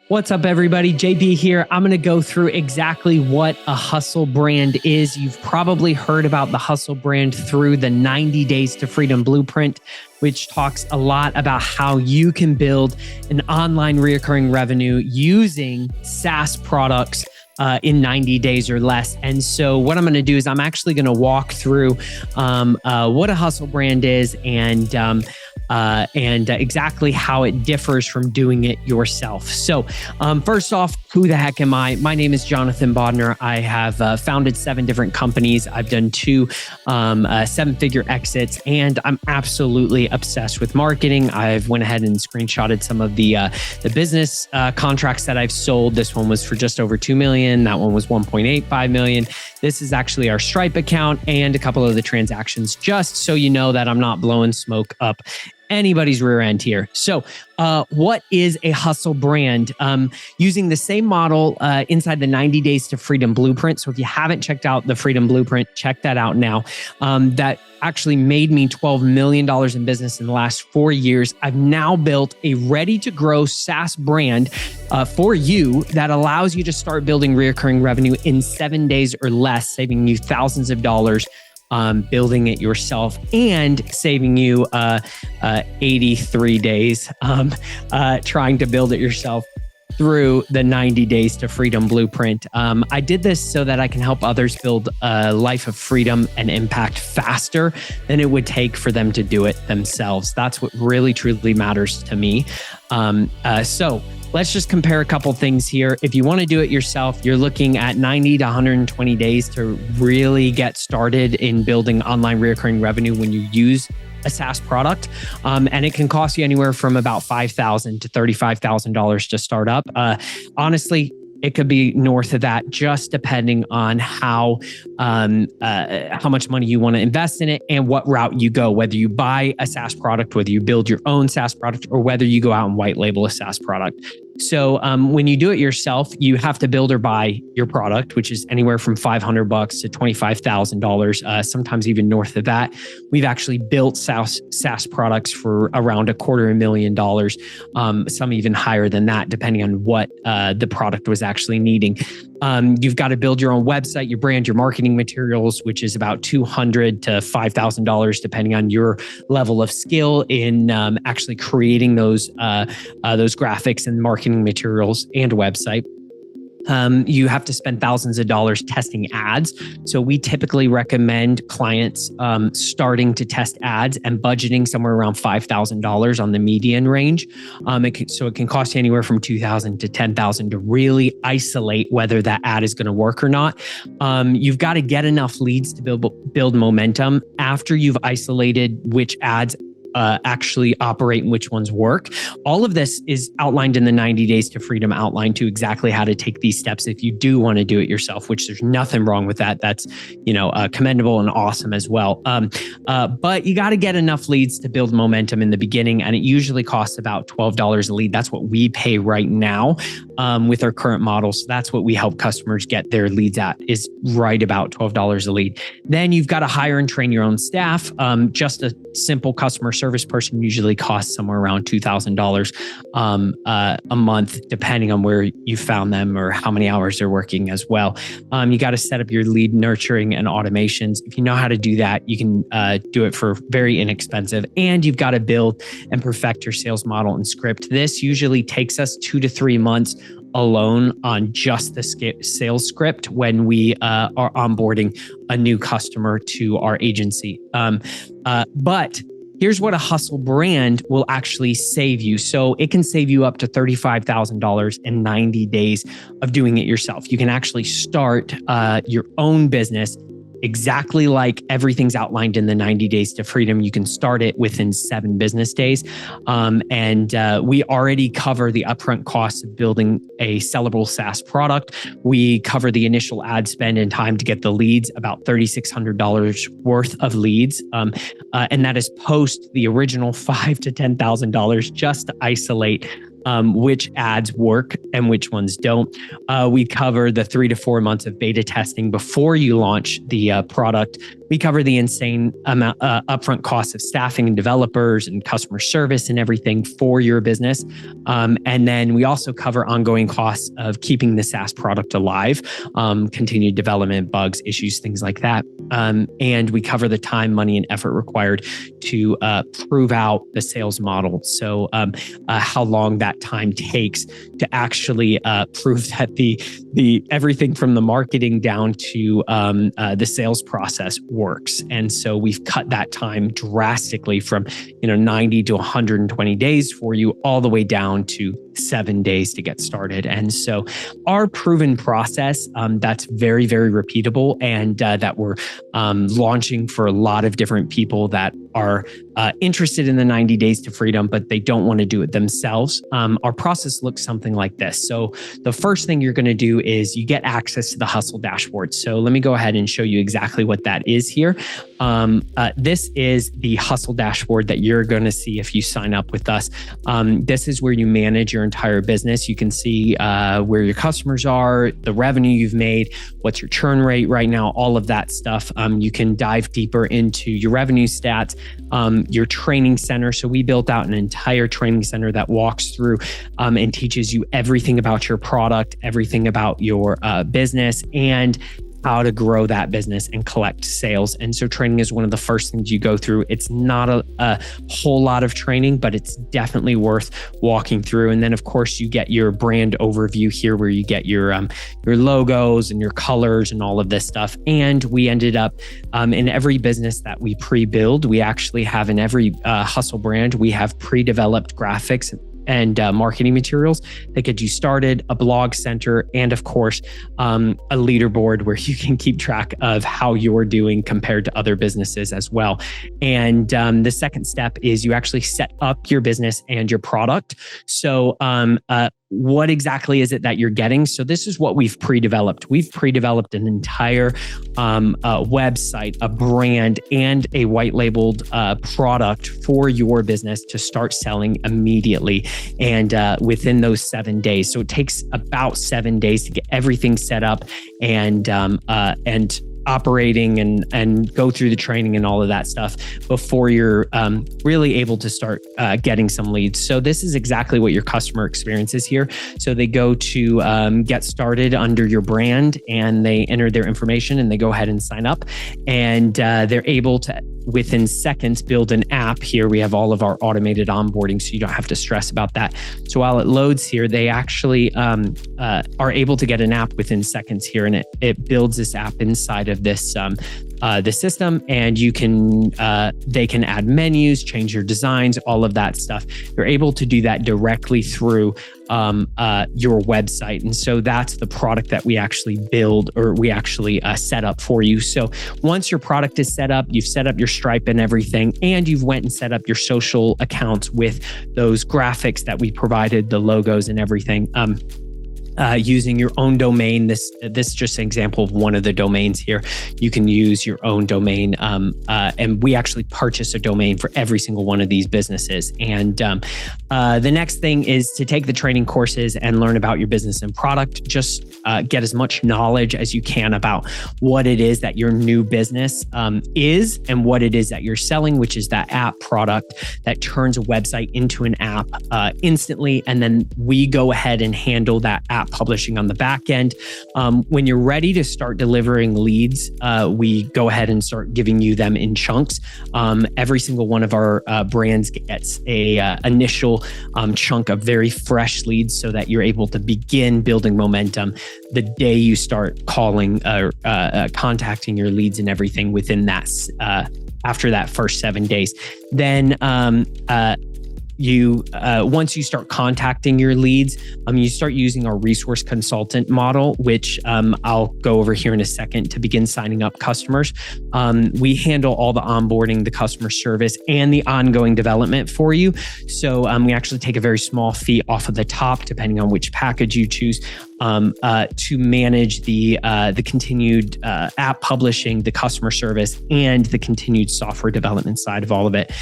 What's up, everybody? JB here. I'm going to go through exactly what a Husl brand is. You've probably heard about the Husl brand through the 90 Days to Freedom Blueprint, which talks a lot about how you can build an online recurring revenue using SaaS products in 90 days or less. And so what I'm going to do is I'm actually going to walk through what a Husl brand is and exactly how it differs from doing it yourself. So first off, who the heck am I? My name is Jonathan Bodner. I have founded 7 different companies. I've done 2 7-figure exits, and I'm absolutely obsessed with marketing. I've went ahead and screenshotted some of the business contracts that I've sold. This one was for just over 2 million. That one was 1.85 million. This is actually our Stripe account and a couple of the transactions, just so you know that I'm not blowing smoke up anybody's rear end here. So what is a Husl brand? Using the same model inside the 90 Days to Freedom Blueprint. So if you haven't checked out the Freedom Blueprint, check that out now. That actually made me $12 million in business in the last 4 years. I've now built a ready to grow SaaS brand for you that allows you to start building recurring revenue in 7 days or less, saving you thousands of dollars building it yourself and saving you 83 days trying to build it yourself through the 90 Days to Freedom Blueprint. I did this so that I can help others build a life of freedom and impact faster than it would take for them to do it themselves. That's what really, truly matters to me. So let's just compare a couple things here. If you want to do it yourself, you're looking at 90 to 120 days to really get started in building online recurring revenue when you use a SaaS product. And it can cost you anywhere from about $5,000 to $35,000 to start up. Honestly, it could be north of that, just depending on how much money you want to invest in it and what route you go, whether you buy a SaaS product, whether you build your own SaaS product, or whether you go out and white label a SaaS product. So when you do it yourself, you have to build or buy your product, which is anywhere from $500 to $25,000, sometimes even north of that. We've actually built SaaS products for around $250,000, some even higher than that, depending on what the product was actually needing. You've got to build your own website, your brand, your marketing materials, which is about $200 to $5,000, depending on your level of skill in actually creating those graphics and marketing materials and a website. You have to spend thousands of dollars testing ads. So we typically recommend clients starting to test ads and budgeting somewhere around $5,000 on the median range. So it can cost you anywhere from $2,000 to $10,000 to really isolate whether that ad is going to work or not. You've got to get enough leads to build momentum after you've isolated which ads actually operate and which ones work. All of this is outlined in the 90 Days to Freedom outline to exactly how to take these steps if you do want to do it yourself, which there's nothing wrong with that. That's, commendable and awesome as well. But you got to get enough leads to build momentum in the beginning. And it usually costs about $12 a lead. That's what we pay right now with our current model. So that's what we help customers get their leads at, is right about $12 a lead. Then you've got to hire and train your own staff. Just a simple customer service person usually costs somewhere around $2,000 a month, depending on where you found them or how many hours they're working as well. You got to set up your lead nurturing and automations. If you know how to do that, you can do it for very inexpensive. And you've got to build and perfect your sales model and script. This usually takes us 2 to 3 months alone on just the sales script when we are onboarding a new customer to our agency. But here's what a Husl brand will actually save you. So it can save you up to $35,000 in 90 days of doing it yourself. You can actually start your own business exactly like everything's outlined in the 90 Days to Freedom. You can start it within 7 business days. And we already cover the upfront costs of building a sellable SaaS product. We cover the initial ad spend and time to get the leads, about $3,600 worth of leads. And that is post the original $5,000 to $10,000 just to isolate which ads work and which ones don't. We cover the 3 to 4 months of beta testing before you launch the product We cover the insane amount upfront costs of staffing and developers and customer service and everything for your business. And then we also cover ongoing costs of keeping the SaaS product alive, continued development, bugs, issues, things like that. And we cover the time, money, and effort required to prove out the sales model. So how long that time takes to actually prove that the everything from the marketing down to the sales process works. And so we've cut that time drastically from 90 to 120 days for you, all the way down to 7 days to get started. And so our proven process that's very, very repeatable, and that we're launching for a lot of different people that are interested in the 90 days to freedom, but they don't want to do it themselves. Our process looks something like this. So the first thing you're going to do is you get access to the Husl dashboard. So let me go ahead and show you exactly what that is here. This is the Husl dashboard that you're going to see if you sign up with us. This is where you manage your entire business. You can see where your customers are, the revenue you've made, what's your churn rate right now, all of that stuff. You can dive deeper into your revenue stats, your training center. So we built out an entire training center that walks through and teaches you everything about your product, everything about your business, and how to grow that business and collect sales. And so training is one of the first things you go through. It's not a whole lot of training, but it's definitely worth walking through. And then of course you get your brand overview here, where you get your logos and your colors and all of this stuff. And we ended up in every business that we pre-build, we actually have in every Husl brand, we have pre-developed graphics and marketing materials that get you started, a blog center, and of course, a leaderboard where you can keep track of how you're doing compared to other businesses as well. And the second step is you actually set up your business and your product. So what exactly is it that you're getting? So this is what we've pre-developed. We've pre-developed an entire website, a brand, and a white labeled product for your business to start selling immediately and within those 7 days. So it takes about 7 days to get everything set up and operating and go through the training and all of that stuff before you're really able to start getting some leads. So this is exactly what your customer experience is here. So they go to get started under your brand and they enter their information and they go ahead and sign up, and they're able to, within seconds, build an app. Here we have all of our automated onboarding, so you don't have to stress about that. So while it loads here, they actually are able to get an app within seconds here, and it builds this app inside of this the system, and you can they can add menus, change your designs, all of that stuff. You're able to do that directly through your website. And so that's the product that we actually build, or we actually set up for you. So once your product is set up, you've set up your Stripe and everything, and you've went and set up your social accounts with those graphics that we provided, the logos and everything. Using your own domain. This is just an example of one of the domains here. You can use your own domain, and we actually purchase a domain for every single one of these businesses. And the next thing is to take the training courses and learn about your business and product. Just get as much knowledge as you can about what it is that your new business is and what it is that you're selling, which is that app product that turns a website into an app instantly. And then we go ahead and handle that app publishing on the back end. When you're ready to start delivering leads, we go ahead and start giving you them in chunks. Every single one of our brands gets a initial chunk of very fresh leads, so that you're able to begin building momentum the day you start calling or contacting your leads and everything within that after that first 7 days. Then once you start contacting your leads, you start using our resource consultant model, which I'll go over here in a second, to begin signing up customers. We handle all the onboarding, the customer service, and the ongoing development for you. So we actually take a very small fee off of the top, depending on which package you choose, to manage the continued app publishing, the customer service, and the continued software development side of all of it.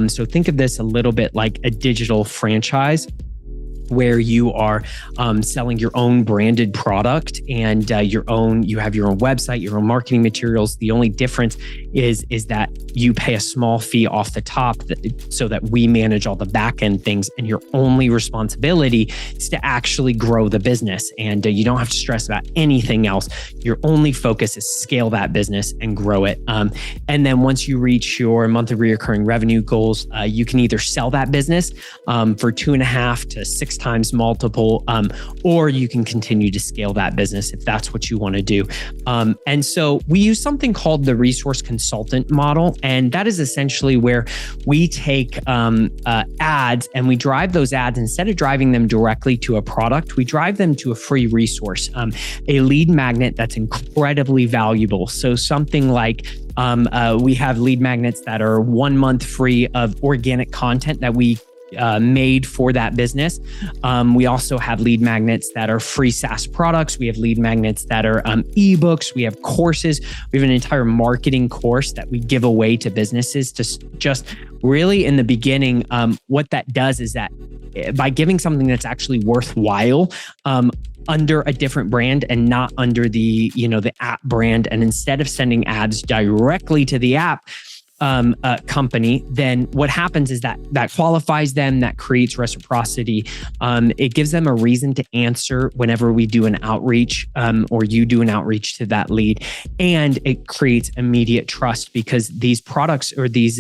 So think of this a little bit like a digital franchise. where you are selling your own branded product and you have your own website, your own marketing materials. The only difference is that you pay a small fee off the top so that we manage all the back end things, and your only responsibility is to actually grow the business, and you don't have to stress about anything else. Your only focus is scale that business and grow it. And then once you reach your monthly recurring revenue goals, you can either sell that business for 2.5 to 6 times multiple, or you can continue to scale that business if that's what you want to do. And so we use something called the resource consultant model. And that is essentially where we take ads and we drive those ads, instead of driving them directly to a product, we drive them to a free resource, a lead magnet that's incredibly valuable. So something like we have lead magnets that are 1 month free of organic content that we made for that business. We also have lead magnets that are free SaaS products. We have lead magnets that are ebooks. We have courses. We have an entire marketing course that we give away to businesses to just really, in the beginning, what that does is that by giving something that's actually worthwhile, under a different brand and not under the app brand, and instead of sending ads directly to the app company, then what happens is that qualifies them, that creates reciprocity. It gives them a reason to answer whenever we do an outreach, or you do an outreach to that lead, and it creates immediate trust, because these products or these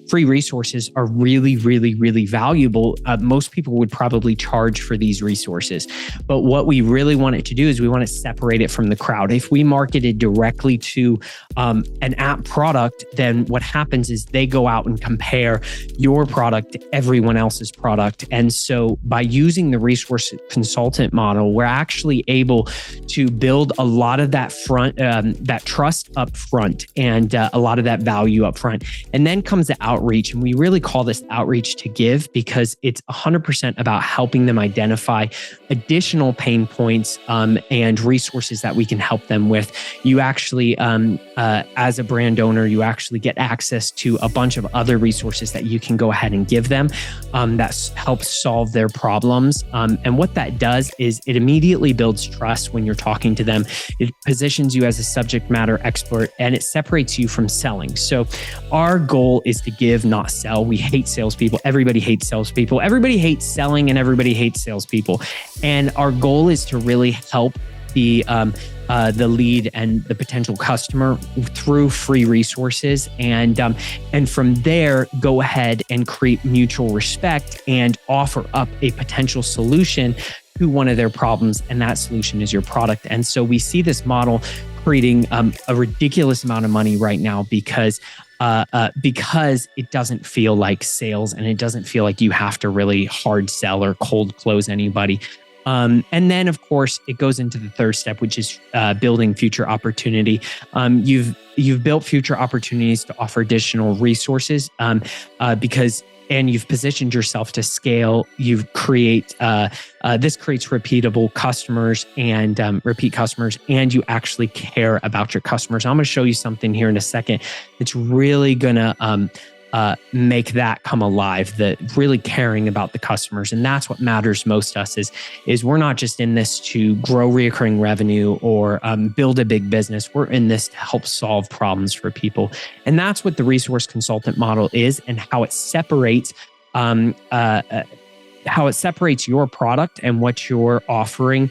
free resources are really, really, really valuable. Most people would probably charge for these resources, but what we really want it to do is we want to separate it from the crowd. If we marketed directly to an app product, then what happens is they go out and compare your product to everyone else's product. And so by using the resource consultant model, we're actually able to build a lot of that that trust up front, and a lot of that value up front. And then comes the outreach. And we really call this outreach to give, because it's 100% about helping them identify additional pain points and resources that we can help them with. You actually, as a brand owner, you actually get access to a bunch of other resources that you can go ahead and give them that helps solve their problems. And what that does is it immediately builds trust when you're talking to them. It positions you as a subject matter expert, and it separates you from selling. So our goal is to give, not sell. We hate salespeople. Everybody hates salespeople. Everybody hates selling, and everybody hates salespeople. And our goal is to really help the lead and the potential customer through free resources, and from there go ahead and create mutual respect and offer up a potential solution to one of their problems, and that solution is your product. And so we see this model creating a ridiculous amount of money right now, because it doesn't feel like sales, and it doesn't feel like you have to really hard sell or cold close anybody. And then, of course, it goes into the third step, which is building future opportunity. You've built future opportunities to offer additional resources and you've positioned yourself to scale. This creates repeatable customers and repeat customers, and you actually care about your customers. I'm going to show you something here in a second that's really going to make that come alive, that really caring about the customers. And that's what matters most to us is we're not just in this to grow recurring revenue or build a big business. We're in this to help solve problems for people. And that's what the resource consultant model is, and how it separates your product and what you're offering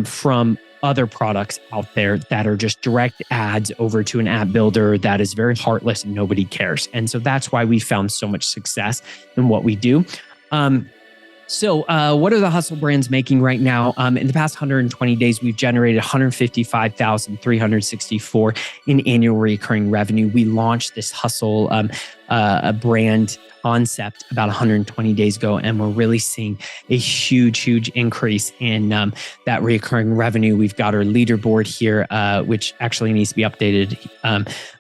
from other products out there that are just direct ads over to an app builder that is very heartless and nobody cares. And so that's why we found so much success in what we do. So what are the Husl brands making right now? In the past 120 days, we've generated $155,364 in annual recurring revenue. We launched this Husl brand concept about 120 days ago, and we're really seeing a huge increase in that recurring revenue. We've got our leaderboard here, which actually needs to be updated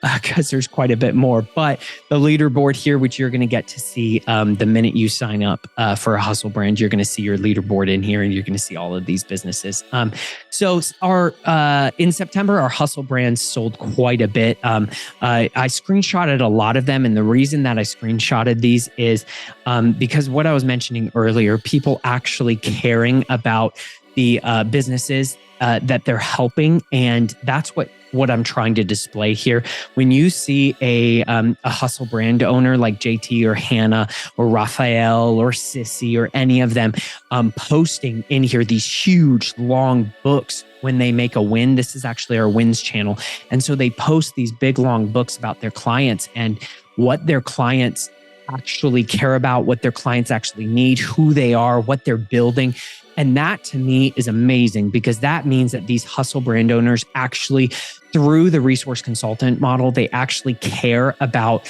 because there's quite a bit more. But the leaderboard here, which you're going to get to see the minute you sign up for a Husl brand, you're going to see your leaderboard in here, and you're going to see all of these businesses. So in September, our Husl brands sold quite a bit. I screenshotted a lot of them, and the reason that I screenshotted these is because what I was mentioning earlier, people actually caring about the businesses that they're helping. And that's what I'm trying to display here. When you see a Husl brand owner like JT or Hannah or Raphael or Sissy or any of them posting in here these huge long books when they make a win. This is actually our wins channel. And so they post these big long books about their clients and what their clients actually care about, what their clients actually need, who they are, what they're building. And that to me is amazing because that means that these Husl brand owners actually, through the resource consultant model, they actually care about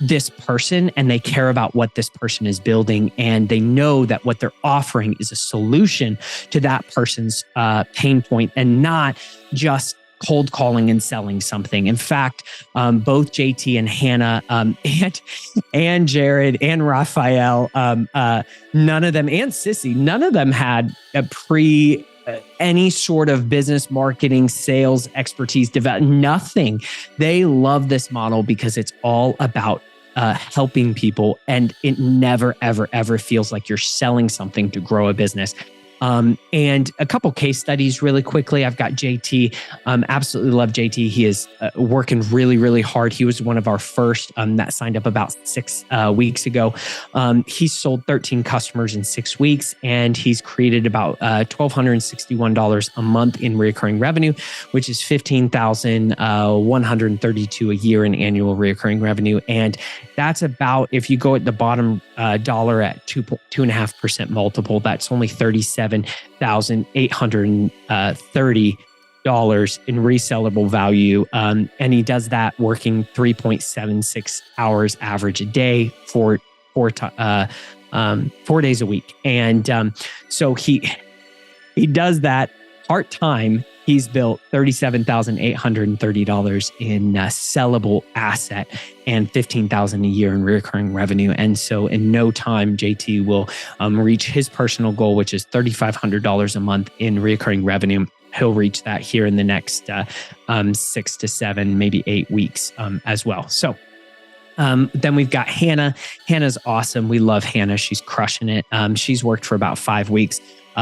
this person and they care about what this person is building. And they know that what they're offering is a solution to that person's pain point and not just cold calling and selling something. In fact, both JT and Hannah and Jared and Raphael, none of them, and Sissy, none of them had a any sort of business marketing, sales expertise, nothing. They love this model because it's all about helping people, and it never, ever, ever feels like you're selling something to grow a business. And a couple case studies really quickly. I've got JT. Absolutely love JT. He is working really, really hard. He was one of our first that signed up about 6 weeks ago. He's sold 13 customers in 6 weeks, and he's created about $1,261 a month in recurring revenue, which is $15,132 a year in annual recurring revenue. And that's about, if you go at the bottom dollar at 2.5% multiple, that's only $37,830 in resellable value. And he does that working 3.76 hours average a day for 4 days a week. And so he does that part-time. He's built $37,830 in sellable asset and $15,000 a year in recurring revenue. And so in no time, JT will reach his personal goal, which is $3,500 a month in recurring revenue. He'll reach that here in the next 6 to 7, maybe 8 weeks as well. So then we've got Hannah. Hannah's awesome. We love Hannah. She's crushing it. She's worked for about 5 weeks.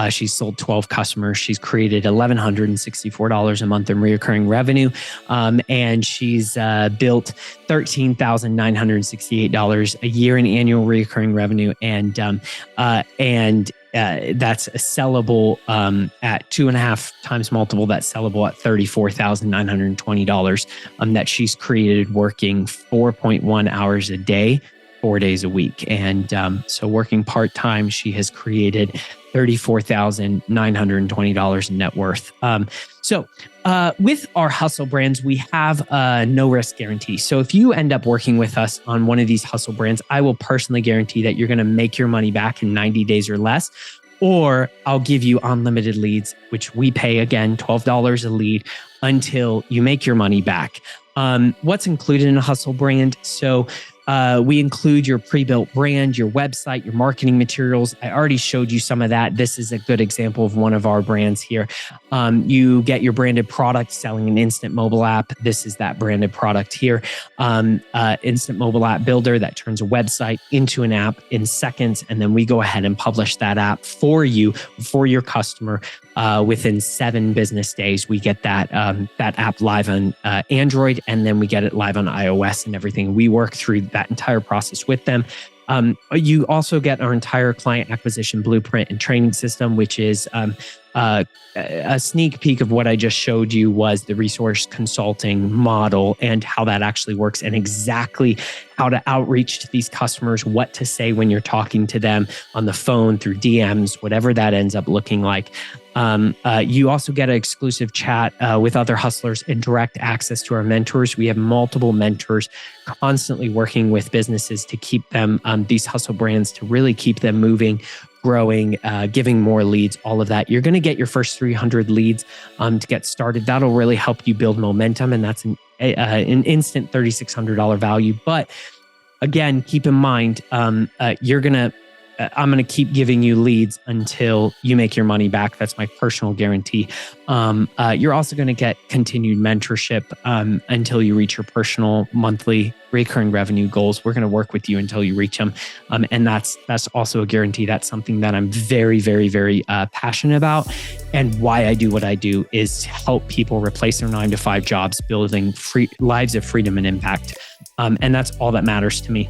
She's sold 12 customers. She's created $1,164 a month in recurring revenue. And she's built $13,968 a year in annual recurring revenue. And that's sellable at 2.5 times multiple. That's sellable at $34,920 that she's created working 4.1 hours a day, 4 days a week. And so working part-time, she has created $34,920 in net worth. So with our Husl brands, we have a no risk guarantee. So if you end up working with us on one of these Husl brands, I will personally guarantee that you're going to make your money back in 90 days or less, or I'll give you unlimited leads, which we pay, again, $12 a lead until you make your money back. What's included in a Husl brand? So we include your pre-built brand, your website, your marketing materials. I already showed you some of that. This is a good example of one of our brands here. You get your branded product selling an instant mobile app. This is that branded product here. Instant mobile app builder that turns a website into an app in seconds. And then we go ahead and publish that app for you, for your customer. Within 7 business days, we get that app live on Android, and then we get it live on iOS and everything. We work through that entire process with them. You also get our entire client acquisition blueprint and training system, which is a sneak peek of what I just showed you was the resource consulting model and how that actually works and exactly how to outreach to these customers, what to say when you're talking to them on the phone, through DMs, whatever that ends up looking like. You also get an exclusive chat with other hustlers and direct access to our mentors. We have multiple mentors constantly working with businesses to keep them, these Husl brands, to really keep them moving, growing, giving more leads, all of that. You're going to get your first 300 leads to get started. That'll really help you build momentum. And that's an instant $3,600 value. But again, keep in mind, you're going to I'm going to keep giving you leads until you make your money back. That's my personal guarantee. You're also going to get continued mentorship until you reach your personal monthly recurring revenue goals. We're going to work with you until you reach them. And that's also a guarantee. That's something that I'm very, very, very passionate about. And why I do what I do is to help people replace their 9-to-5 jobs, building lives of freedom and impact. And that's all that matters to me.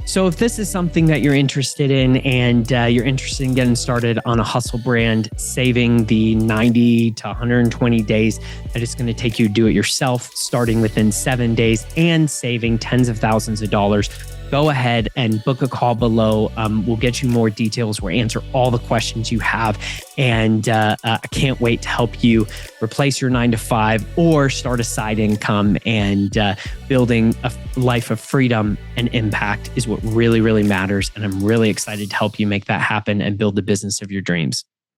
So if this is something that you're interested in and you're interested in getting started on a hustle brand, saving the 90 to 120 days that it's going to take you to do it yourself, starting within 7 days and saving tens of thousands of dollars, go ahead and book a call below. We'll get you more details. We'll answer all the questions you have. And I can't wait to help you replace your 9-to-5 or start a side income. And building a life of freedom and impact is what really, really matters. And I'm really excited to help you make that happen and build the business of your dreams.